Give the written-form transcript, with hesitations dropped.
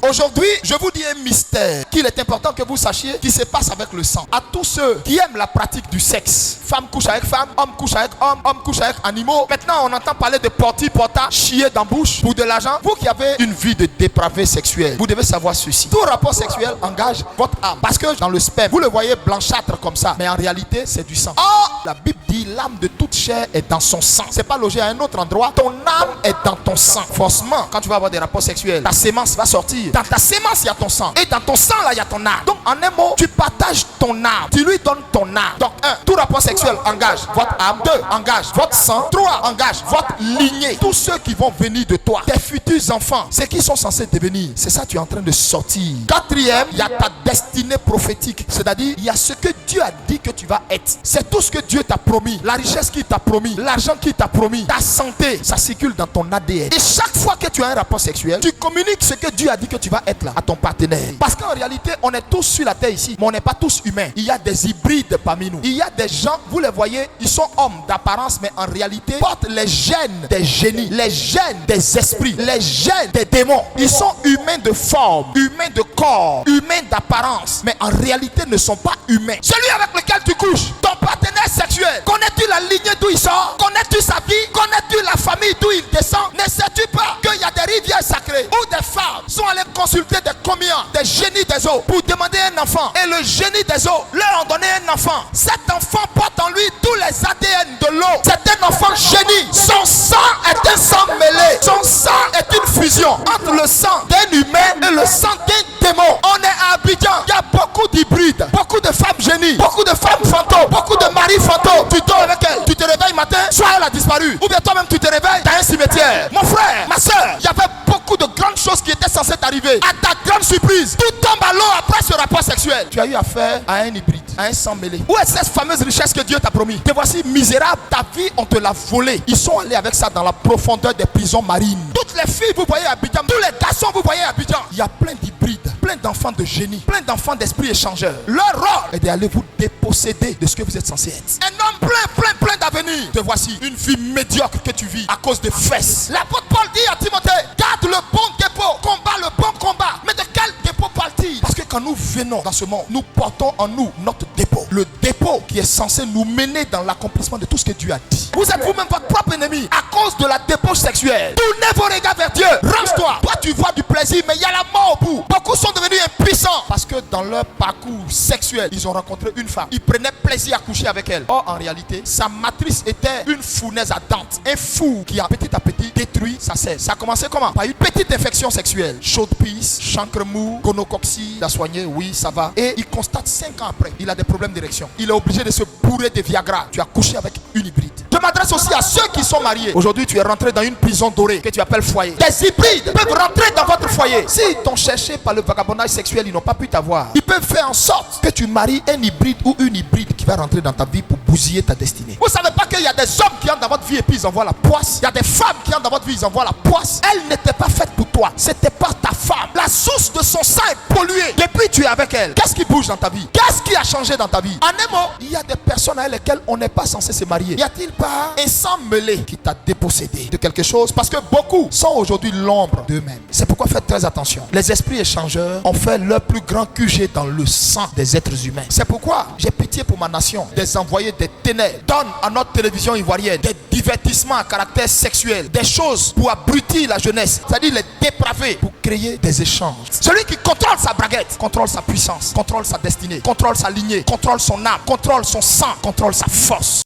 Aujourd'hui, je vous dis un mystère qu'il est important que vous sachiez qui se passe avec le sang. À tous ceux qui aiment la pratique du sexe, femme couche avec femme, homme couche avec homme, homme couche avec animaux. Maintenant, on entend parler de porta, chier dans bouche pour de l'argent. Vous qui avez une vie de dépravé sexuel, vous devez savoir ceci. Tout rapport sexuel engage votre âme. Parce que dans le sperme, vous le voyez blanchâtre comme ça, mais en réalité, c'est du sang. Oh, la Bible dit l'âme de toute chair est dans son sang. C'est pas logé à un autre endroit. Ton âme est dans ton sang. Forcément, quand tu vas avoir des rapports sexuels, ta sémence va sortir. Dans ta sémence, il y a ton sang. Et dans ton sang, là, il y a ton âme. Donc, en un mot, tu partages ton âme. Tu lui donnes ton âme. Donc, 1. Tout rapport sexuel engage votre âme. 2. Engage votre sang. 3. Engage votre lignée. Tous ceux qui vont venir de toi, tes futurs enfants, ceux qui sont censés devenir. C'est ça, tu es en train de sortir. 4e, il y a ta destinée prophétique. C'est-à-dire, il y a ce que Dieu a dit que tu vas être. C'est tout ce que Dieu t'a promis. La richesse qu'il t'a promis. L'argent qu'il t'a promis. Ta santé, ça circule dans ton ADN. Et chaque fois que tu as un rapport sexuel, tu communiques ce que Dieu a dit que tu vas être là à ton partenaire. Parce qu'en réalité, on est tous sur la terre ici, mais on n'est pas tous humains. Il y a des hybrides parmi nous. Il y a des gens, vous les voyez, ils sont hommes d'apparence, mais en réalité, portent les gènes des génies, les gènes des esprits, les gènes des démons. Ils sont humains de forme, humains de corps, humains d'apparence, mais en réalité ne sont pas humains. Celui avec lequel tu couches, ton partenaire sexuel, connais-tu la lignée d'où il sort? Connais-tu sa vie? Connais-tu la famille d'où il descend? Ne sais-tu pas qu'il y a des rivières sacrées où des femmes sont allées consulter des commiens, des génies des eaux pour demander un enfant, et le génie des eaux leur a donné un enfant. Cet enfant porte en lui tous les ADN de l'eau. C'est un enfant génie. Son sang est un sang mêlé. Son sang est une fusion entre le sang d'un humain et le sang d'un démon. On est à Abidjan, il y a beaucoup d'hybrides, beaucoup de femmes génies, beaucoup de femmes fantômes, beaucoup de maris fantômes. Tu dors avec elle, tu te réveilles matin, soit elle a disparu, ou bien toi-même tu te réveilles dans un cimetière. Mon frère, ma soeur, il y avait beaucoup de grandes choses qui étaient censées t'arriver. À ta grande surprise, tout tombe à l'eau après ce rapport sexuel. Tu as eu affaire à un hybride, à un sang mêlé. Où est cette fameuse richesse que Dieu t'a promis? Te voici misérable, ta vie on te l'a volée. Ils sont allés avec ça dans la profondeur des prisons marines. Toutes les filles vous voyez à Abidjan, tous les garçons vous voyez à Abidjan, il y a plein d'hybrides, plein d'enfants de génie, plein d'enfants d'esprit échangeurs. Leur rôle est d'aller vous déposséder de ce que vous êtes censé être. Un homme plein d'avenir. Te voici une vie médiocre que tu vis à cause de fesses. L'apôtre Paul dit à Timothée, garde le bon dépôt, combat le bon combat. Mais de quel dépôt parle-t-il? Parce que quand nous venons dans ce monde, nous portons en nous notre dépôt. Le dépôt qui est censé nous mener dans l'accomplissement de tout ce que Dieu a dit. Vous êtes vous-même votre propre ennemi à cause de la débauche sexuelle. Tournez vos regards vers Dieu. Range-toi. Toi tu vois du plaisir, mais il y a la mort au bout. Beaucoup sont devenus impuissants parce que dans leur parcours sexuel, ils ont rencontré une femme. Ils prenaient plaisir à coucher avec elle. Or en réalité, sa matrice était une fournaise ardente. Un fou qui a petit à petit détruit sa cesse. Ça a commencé comment? Par une petite infection sexuelle. Chaude pisse, chancre mou, gonococcie. Il a soigné, oui, ça va. Et il constate 5 ans après, il a des problèmes d'érection. Il est obligé de se bourrer de Viagra. Tu as couché avec une hybride. Je m'adresse aussi à ceux qui sont mariés. Aujourd'hui, tu es rentré dans une prison dorée que tu appelles foyer. Des hybrides peuvent rentrer dans votre foyer. S'ils t'ont cherché par le vagabondage sexuel, ils n'ont pas pu t'avoir. Ils peuvent faire en sorte que tu maries un hybride ou une hybride qui va rentrer dans ta vie pour bousiller ta destinée. Vous savez pas qu'il y a des hommes qui entrent dans votre vie et puis ils envoient la poisse. Il y a des femmes qui entrent dans votre vie, ils envoient la poisse. Elle n'était pas faite pour toi. C'était pas ta femme. La source de son sang est polluée. Depuis tu es avec elle. Qu'est-ce qui bouge dans ta vie? Qu'est-ce qui a changé dans ta vie? En un mot, il y a des personnes avec lesquelles on n'est pas censé se marier. Y a-t-il pas un sang mêlé qui t'a dépossédé de quelque chose? Parce que beaucoup sont aujourd'hui l'ombre d'eux-mêmes. C'est pourquoi faites très attention. Les esprits échangeurs ont fait leur plus grand QG dans le sang des êtres humains. C'est pourquoi j'ai pitié pour ma nation. Des envoyés des ténèbres donnent à notre télévision ivoirienne des divertissements à caractère sexuel, des choses pour abrutir la jeunesse, c'est-à-dire les dépraver, pour créer des échanges. Celui qui contrôle sa braguette, contrôle sa puissance, contrôle sa destinée, contrôle sa lignée, contrôle son âme, contrôle son sang, contrôle sa force.